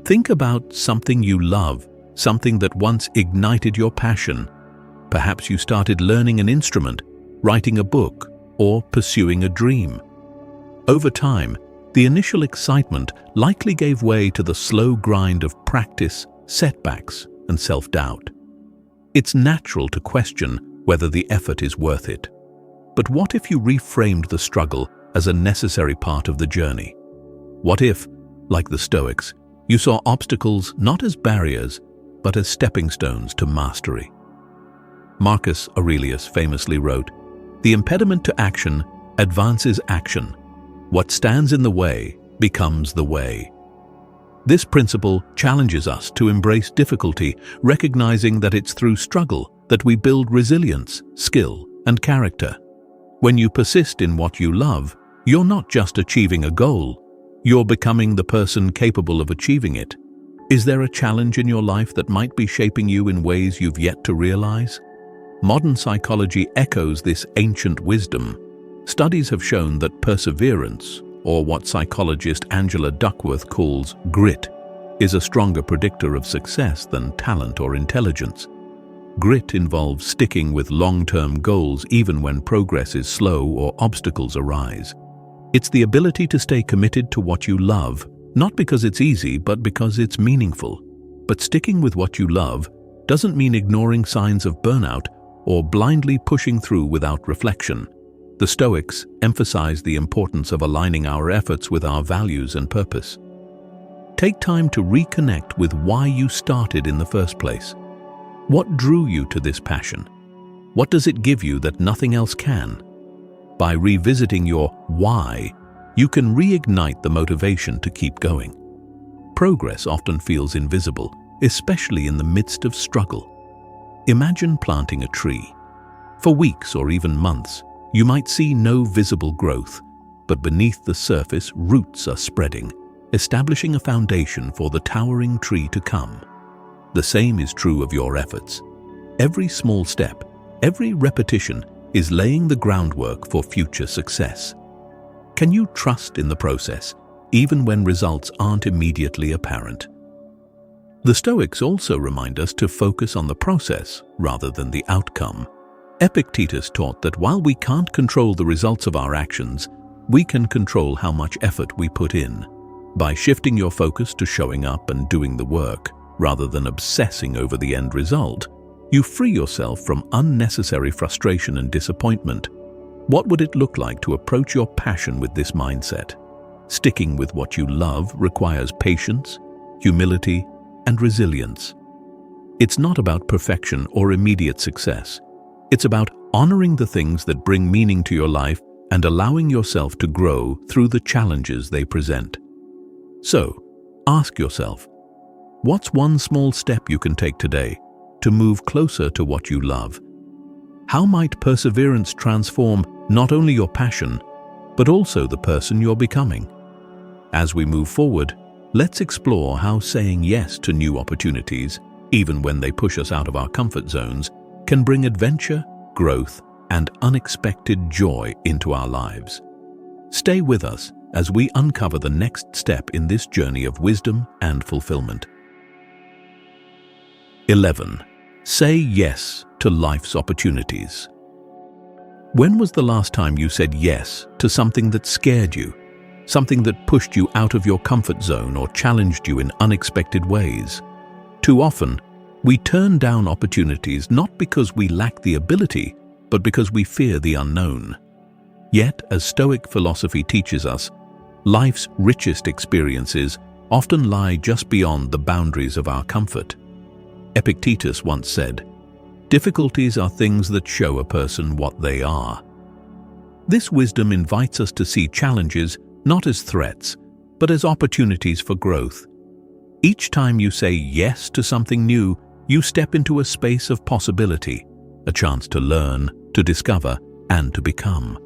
Think about something you love, something that once ignited your passion. Perhaps you started learning an instrument, writing a book, or pursuing a dream. Over time, the initial excitement likely gave way to the slow grind of practice, setbacks, and self-doubt. It's natural to question whether the effort is worth it. But what if you reframed the struggle as a necessary part of the journey? What if, like the Stoics, you saw obstacles not as barriers, but as stepping stones to mastery? Marcus Aurelius famously wrote, "The impediment to action advances action. What stands in the way becomes the way." This principle challenges us to embrace difficulty, recognizing that it's through struggle that we build resilience, skill, and character. When you persist in what you love, You're not just achieving a goal, you're becoming the person capable of achieving it. Is there a challenge in your life that might be shaping you in ways you've yet to realize? Modern psychology echoes this ancient wisdom. Studies have shown that perseverance, or what psychologist Angela Duckworth calls grit, is a stronger predictor of success than talent or intelligence. Grit involves sticking with long-term goals even when progress is slow or obstacles arise. It's the ability to stay committed to what you love, not because it's easy, but because it's meaningful. But sticking with what you love doesn't mean ignoring signs of burnout or blindly pushing through without reflection. The Stoics emphasize the importance of aligning our efforts with our values and purpose. Take time to reconnect with why you started in the first place. What drew you to this passion? What does it give you that nothing else can? By revisiting your why, you can reignite the motivation to keep going. Progress often feels invisible, especially in the midst of struggle. Imagine planting a tree. For weeks or even months, you might see no visible growth, but beneath the surface, roots are spreading, establishing a foundation for the towering tree to come. The same is true of your efforts. Every small step, every repetition is laying the groundwork for future success. Can you trust in the process, even when results aren't immediately apparent? The Stoics also remind us to focus on the process rather than the outcome. Epictetus taught that while we can't control the results of our actions, we can control how much effort we put in. By shifting your focus to showing up and doing the work, rather than obsessing over the end result, you free yourself from unnecessary frustration and disappointment. What would it look like to approach your passion with this mindset? Sticking with what you love requires patience, humility, and resilience. It's not about perfection or immediate success. It's about honoring the things that bring meaning to your life and allowing yourself to grow through the challenges they present. So, ask yourself, what's one small step you can take today to move closer to what you love? How might perseverance transform not only your passion, but also the person you're becoming? As we move forward, let's explore how saying yes to new opportunities, even when they push us out of our comfort zones, can bring adventure, growth, and unexpected joy into our lives. Stay with us as we uncover the next step in this journey of wisdom and fulfillment. 11. Say yes to life's opportunities. When was the last time you said yes to something that scared you, something that pushed you out of your comfort zone or challenged you in unexpected ways? Too often, we turn down opportunities not because we lack the ability, but because we fear the unknown. Yet, as Stoic philosophy teaches us, life's richest experiences often lie just beyond the boundaries of our comfort. Epictetus once said, "Difficulties are things that show a person what they are." This wisdom invites us to see challenges not as threats, but as opportunities for growth. Each time you say yes to something new, you step into a space of possibility, a chance to learn, to discover, and to become.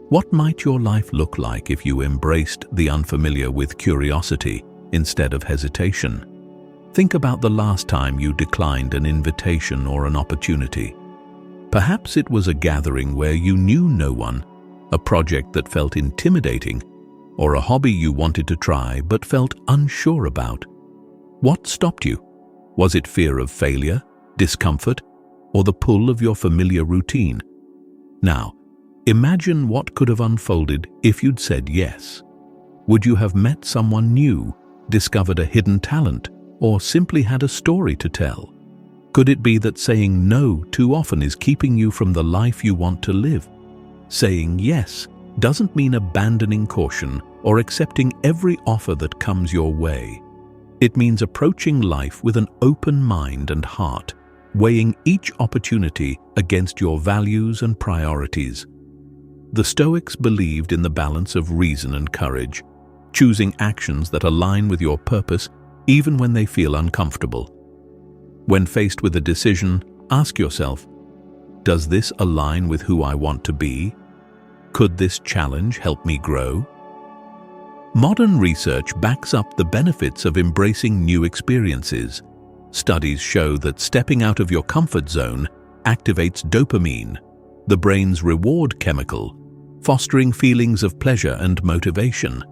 What might your life look like if you embraced the unfamiliar with curiosity instead of hesitation? Think about the last time you declined an invitation or an opportunity. Perhaps it was a gathering where you knew no one, a project that felt intimidating, or a hobby you wanted to try but felt unsure about. What stopped you? Was it fear of failure, discomfort, or the pull of your familiar routine? Now, imagine what could have unfolded if you'd said yes. Would you have met someone new, discovered a hidden talent, or simply had a story to tell? Could it be that saying no too often is keeping you from the life you want to live? Saying yes doesn't mean abandoning caution or accepting every offer that comes your way. It means approaching life with an open mind and heart, weighing each opportunity against your values and priorities. The Stoics believed in the balance of reason and courage, choosing actions that align with your purpose even when they feel uncomfortable. When faced with a decision, ask yourself, does this align with who I want to be? Could this challenge help me grow? Modern research backs up the benefits of embracing new experiences. Studies show that stepping out of your comfort zone activates dopamine, the brain's reward chemical, fostering feelings of pleasure and motivation.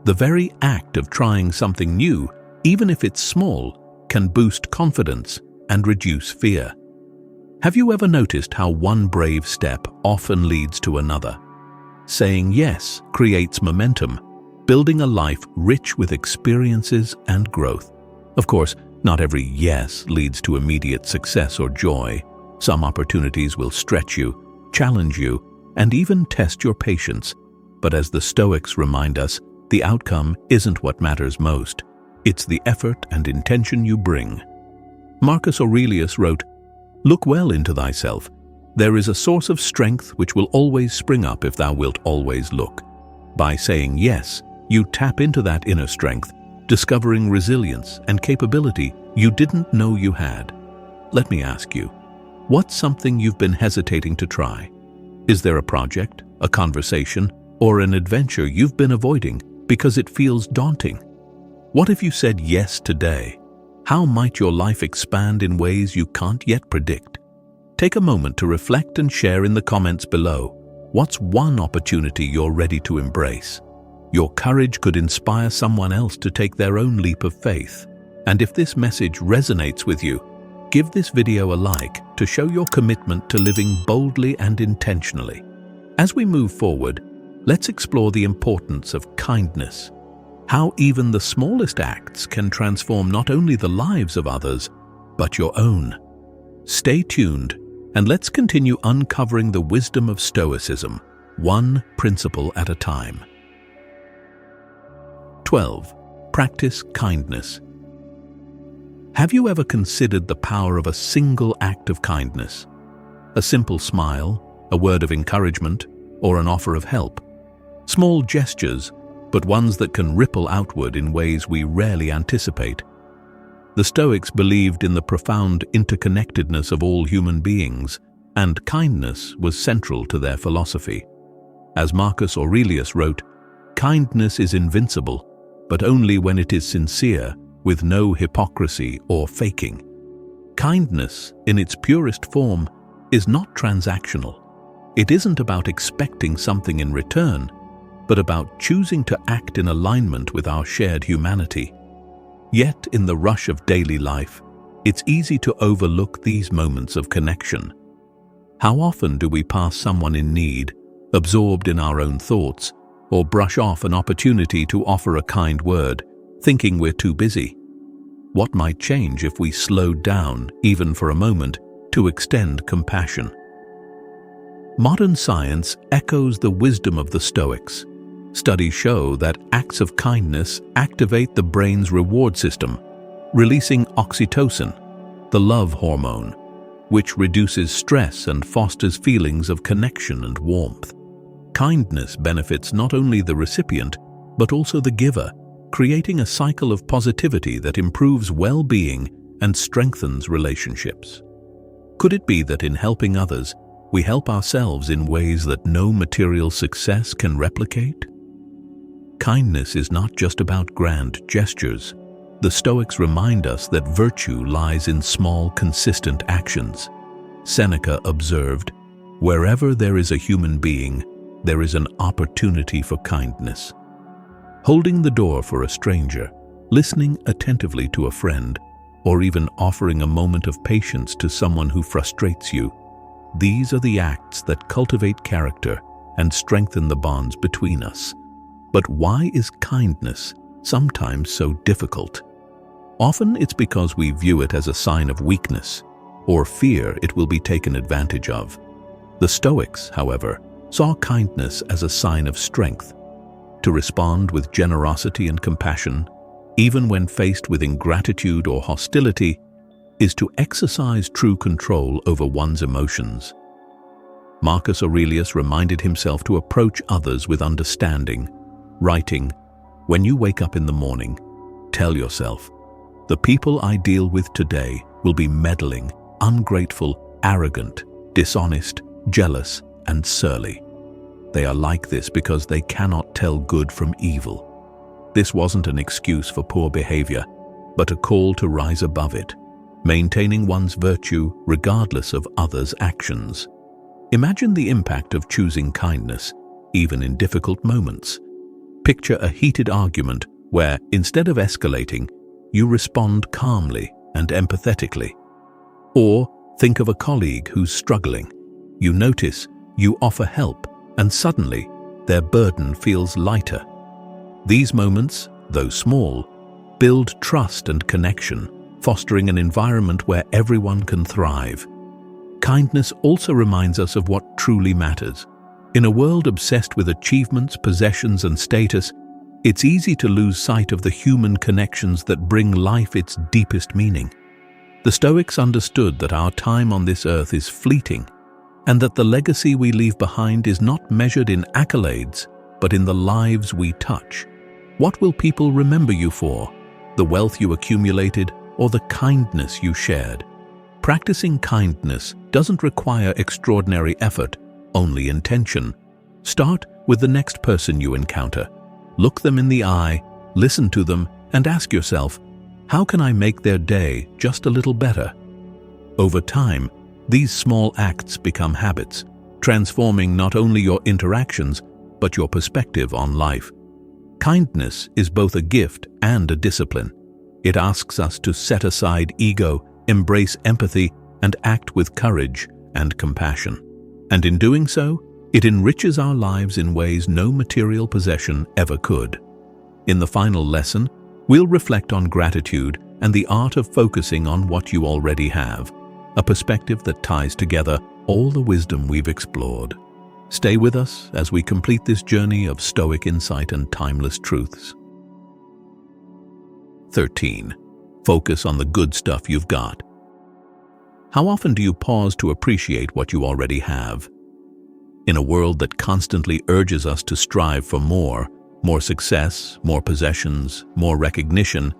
The very act of trying something new, even if it's small, can boost confidence and reduce fear. Have you ever noticed how one brave step often leads to another? Saying yes creates momentum, building a life rich with experiences and growth. Of course, not every yes leads to immediate success or joy. Some opportunities will stretch you, challenge you, and even test your patience. But as the Stoics remind us, the outcome isn't what matters most. It's the effort and intention you bring. Marcus Aurelius wrote, "Look well into thyself. There is a source of strength which will always spring up if thou wilt always look." By saying yes, you tap into that inner strength, discovering resilience and capability you didn't know you had. Let me ask you, what's something you've been hesitating to try? Is there a project, a conversation, or an adventure you've been avoiding because it feels daunting? What if you said yes today? How might your life expand in ways you can't yet predict? Take a moment to reflect and share in the comments below. What's one opportunity you're ready to embrace? Your courage could inspire someone else to take their own leap of faith. And if this message resonates with you, give this video a like to show your commitment to living boldly and intentionally. As we move forward, let's explore the importance of kindness. How even the smallest acts can transform not only the lives of others, but your own. Stay tuned, and let's continue uncovering the wisdom of Stoicism, one principle at a time. 12. Practice kindness. Have you ever considered the power of a single act of kindness? A simple smile, a word of encouragement, or an offer of help? Small gestures, but ones that can ripple outward in ways we rarely anticipate. The Stoics believed in the profound interconnectedness of all human beings, and kindness was central to their philosophy. As Marcus Aurelius wrote, "Kindness is invincible, but only when it is sincere, with no hypocrisy or faking." Kindness, in its purest form, is not transactional. It isn't about expecting something in return, but about choosing to act in alignment with our shared humanity. Yet, in the rush of daily life, it's easy to overlook these moments of connection. How often do we pass someone in need, absorbed in our own thoughts, or brush off an opportunity to offer a kind word, thinking we're too busy? What might change if we slowed down, even for a moment, to extend compassion? Modern science echoes the wisdom of the Stoics. Studies show that acts of kindness activate the brain's reward system, releasing oxytocin, the love hormone, which reduces stress and fosters feelings of connection and warmth. Kindness benefits not only the recipient, but also the giver, creating a cycle of positivity that improves well-being and strengthens relationships. Could it be that in helping others, we help ourselves in ways that no material success can replicate? Kindness is not just about grand gestures. The Stoics remind us that virtue lies in small, consistent actions. Seneca observed, "Wherever there is a human being, there is an opportunity for kindness." Holding the door for a stranger, listening attentively to a friend, or even offering a moment of patience to someone who frustrates you, these are the acts that cultivate character and strengthen the bonds between us. But why is kindness sometimes so difficult? Often it's because we view it as a sign of weakness, or fear it will be taken advantage of. The Stoics, however, saw kindness as a sign of strength. To respond with generosity and compassion, even when faced with ingratitude or hostility, is to exercise true control over one's emotions. Marcus Aurelius reminded himself to approach others with understanding, writing, "When you wake up in the morning, tell yourself, the people I deal with today will be meddling, ungrateful, arrogant, dishonest, jealous, and surly. They are like this because they cannot tell good from evil. This wasn't an excuse for poor behavior, but a call to rise above it, maintaining one's virtue regardless of others' actions. Imagine the impact of choosing kindness, even in difficult moments. Picture a heated argument where, instead of escalating, you respond calmly and empathetically. Or think of a colleague who's struggling. You notice, you offer help, and suddenly their burden feels lighter. These moments, though small, build trust and connection, fostering an environment where everyone can thrive. Kindness also reminds us of what truly matters. In a world obsessed with achievements, possessions, and status, it's easy to lose sight of the human connections that bring life its deepest meaning. The Stoics understood that our time on this earth is fleeting, and that the legacy we leave behind is not measured in accolades, but in the lives we touch. What will people remember you for? The wealth you accumulated, or the kindness you shared? Practicing kindness doesn't require extraordinary effort, only intention. Start with the next person you encounter. Look them in the eye, listen to them, and ask yourself, how can I make their day just a little better? Over time, these small acts become habits, transforming not only your interactions, but your perspective on life. Kindness is both a gift and a discipline. It asks us to set aside ego, embrace empathy, and act with courage and compassion. And in doing so, it enriches our lives in ways no material possession ever could. In the final lesson, we'll reflect on gratitude and the art of focusing on what you already have, a perspective that ties together all the wisdom we've explored. Stay with us as we complete this journey of Stoic insight and timeless truths. 13. Focus on the good stuff you've got. How often do you pause to appreciate what you already have? In a world that constantly urges us to strive for more success, more possessions, more recognition,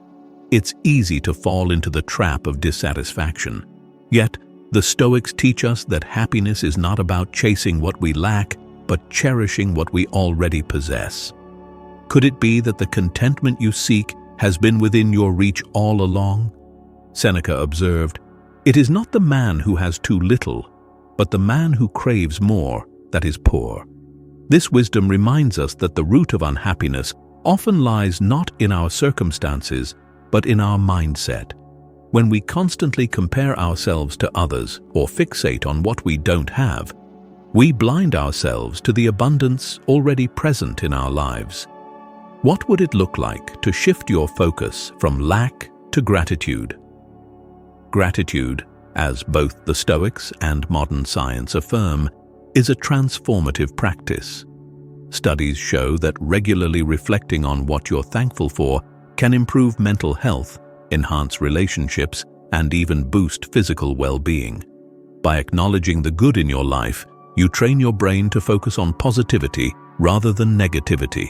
it's easy to fall into the trap of dissatisfaction. Yet, the Stoics teach us that happiness is not about chasing what we lack, but cherishing what we already possess. Could it be that the contentment you seek has been within your reach all along? Seneca observed, "It is not the man who has too little, but the man who craves more that is poor." This wisdom reminds us that the root of unhappiness often lies not in our circumstances, but in our mindset. When we constantly compare ourselves to others or fixate on what we don't have, we blind ourselves to the abundance already present in our lives. What would it look like to shift your focus from lack to gratitude? Gratitude, as both the Stoics and modern science affirm, is a transformative practice. Studies show that regularly reflecting on what you're thankful for can improve mental health, enhance relationships, and even boost physical well-being. By acknowledging the good in your life, you train your brain to focus on positivity rather than negativity.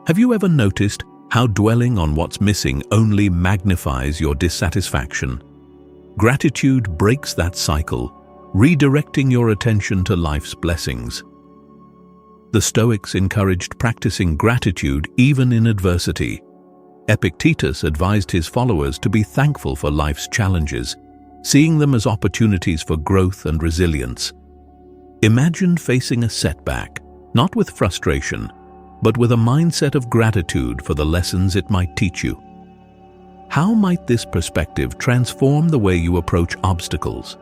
Have you ever noticed how dwelling on what's missing only magnifies your dissatisfaction? Gratitude breaks that cycle, redirecting your attention to life's blessings. The Stoics encouraged practicing gratitude even in adversity. Epictetus advised his followers to be thankful for life's challenges, seeing them as opportunities for growth and resilience. Imagine facing a setback, not with frustration, but with a mindset of gratitude for the lessons it might teach you. How might this perspective transform the way you approach obstacles?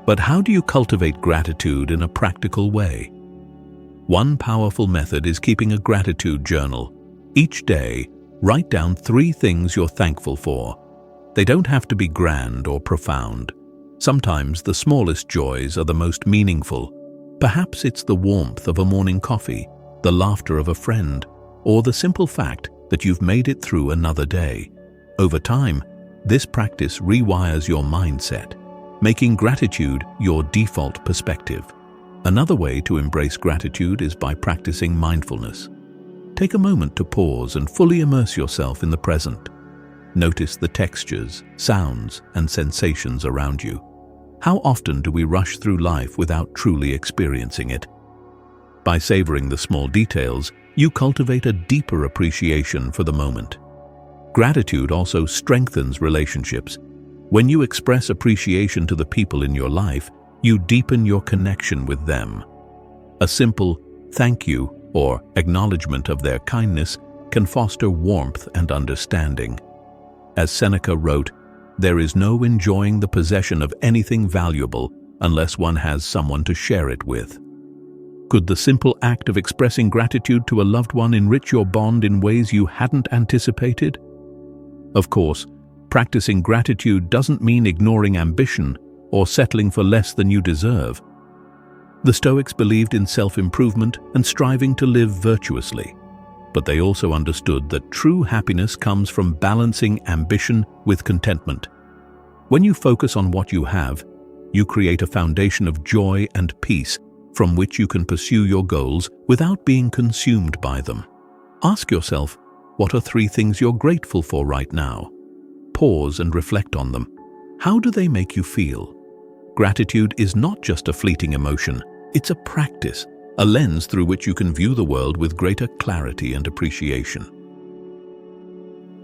But how do you cultivate gratitude in a practical way? One powerful method is keeping a gratitude journal. Each day, write down 3 things you're thankful for. They don't have to be grand or profound. Sometimes the smallest joys are the most meaningful. Perhaps it's the warmth of a morning coffee, the laughter of a friend, or the simple fact that you've made it through another day. Over time, this practice rewires your mindset, making gratitude your default perspective. Another way to embrace gratitude is by practicing mindfulness. Take a moment to pause and fully immerse yourself in the present. Notice the textures, sounds, and sensations around you. How often do we rush through life without truly experiencing it? By savoring the small details, you cultivate a deeper appreciation for the moment. Gratitude also strengthens relationships. When you express appreciation to the people in your life, you deepen your connection with them. A simple thank you or acknowledgement of their kindness can foster warmth and understanding. As Seneca wrote, "There is no enjoying the possession of anything valuable unless one has someone to share it with." Could the simple act of expressing gratitude to a loved one enrich your bond in ways you hadn't anticipated? Of course, practicing gratitude doesn't mean ignoring ambition or settling for less than you deserve. The Stoics believed in self-improvement and striving to live virtuously, but they also understood that true happiness comes from balancing ambition with contentment. When you focus on what you have, you create a foundation of joy and peace from which you can pursue your goals without being consumed by them. Ask yourself, what are 3 things you're grateful for right now? Pause and reflect on them. How do they make you feel? Gratitude is not just a fleeting emotion, it's a practice, a lens through which you can view the world with greater clarity and appreciation.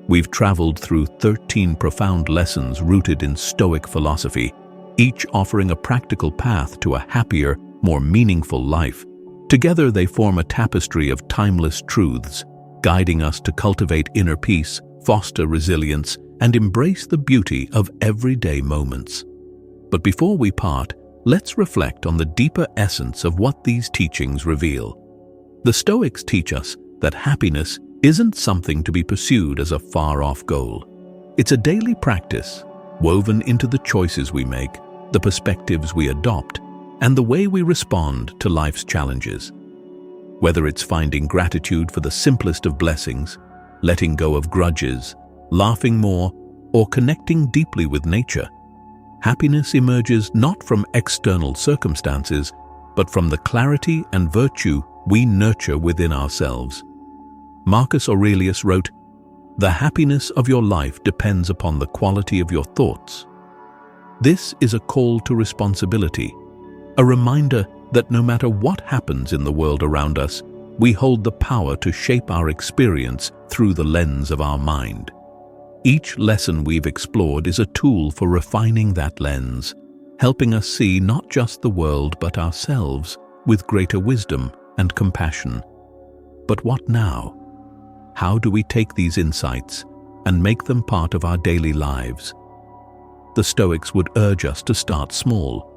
We've traveled through 13 profound lessons rooted in Stoic philosophy, each offering a practical path to a happier, more meaningful life. Together they form a tapestry of timeless truths, guiding us to cultivate inner peace, foster resilience, and embrace the beauty of everyday moments. But before we part, let's reflect on the deeper essence of what these teachings reveal. The Stoics teach us that happiness isn't something to be pursued as a far-off goal. It's a daily practice, woven into the choices we make, the perspectives we adopt, and the way we respond to life's challenges. Whether it's finding gratitude for the simplest of blessings, letting go of grudges, laughing more, or connecting deeply with nature, happiness emerges not from external circumstances, but from the clarity and virtue we nurture within ourselves. Marcus Aurelius wrote, "The happiness of your life depends upon the quality of your thoughts." This is a call to responsibility, a reminder that no matter what happens in the world around us, we hold the power to shape our experience through the lens of our mind. Each lesson we've explored is a tool for refining that lens, helping us see not just the world but ourselves with greater wisdom and compassion. But what now? How do we take these insights and make them part of our daily lives? The Stoics would urge us to start small.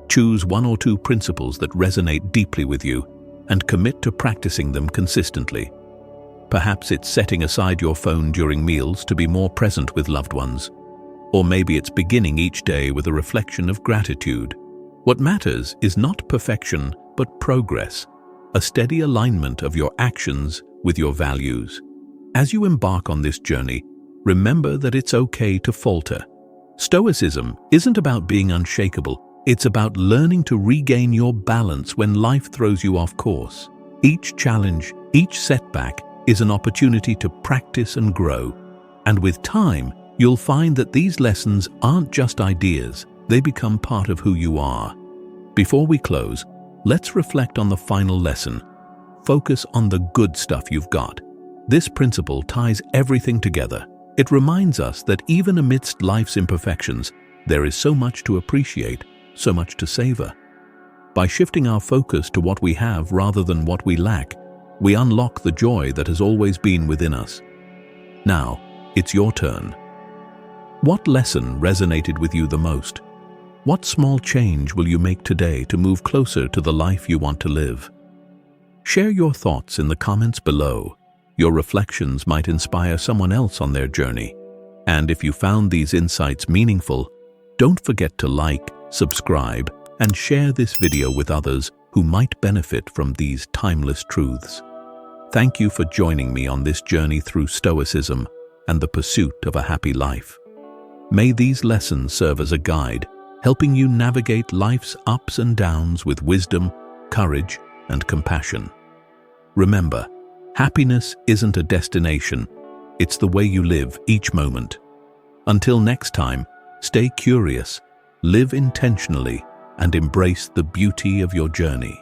Choose 1 or 2 principles that resonate deeply with you and commit to practicing them consistently. Perhaps it's setting aside your phone during meals to be more present with loved ones. Or maybe it's beginning each day with a reflection of gratitude. What matters is not perfection, but progress, a steady alignment of your actions with your values. As you embark on this journey, remember that it's okay to falter. Stoicism isn't about being unshakable. It's about learning to regain your balance when life throws you off course. Each challenge, each setback, is an opportunity to practice and grow. And with time, you'll find that these lessons aren't just ideas, they become part of who you are. Before we close, let's reflect on the final lesson. Focus on the good stuff you've got. This principle ties everything together. It reminds us that even amidst life's imperfections, there is so much to appreciate, so much to savor. By shifting our focus to what we have rather than what we lack, we unlock the joy that has always been within us. Now, it's your turn. What lesson resonated with you the most? What small change will you make today to move closer to the life you want to live? Share your thoughts in the comments below. Your reflections might inspire someone else on their journey. And if you found these insights meaningful, don't forget to like, subscribe, and share this video with others who might benefit from these timeless truths. Thank you for joining me on this journey through Stoicism and the pursuit of a happy life. May these lessons serve as a guide, helping you navigate life's ups and downs with wisdom, courage, and compassion. Remember, happiness isn't a destination, it's the way you live each moment. Until next time, stay curious, live intentionally, and embrace the beauty of your journey.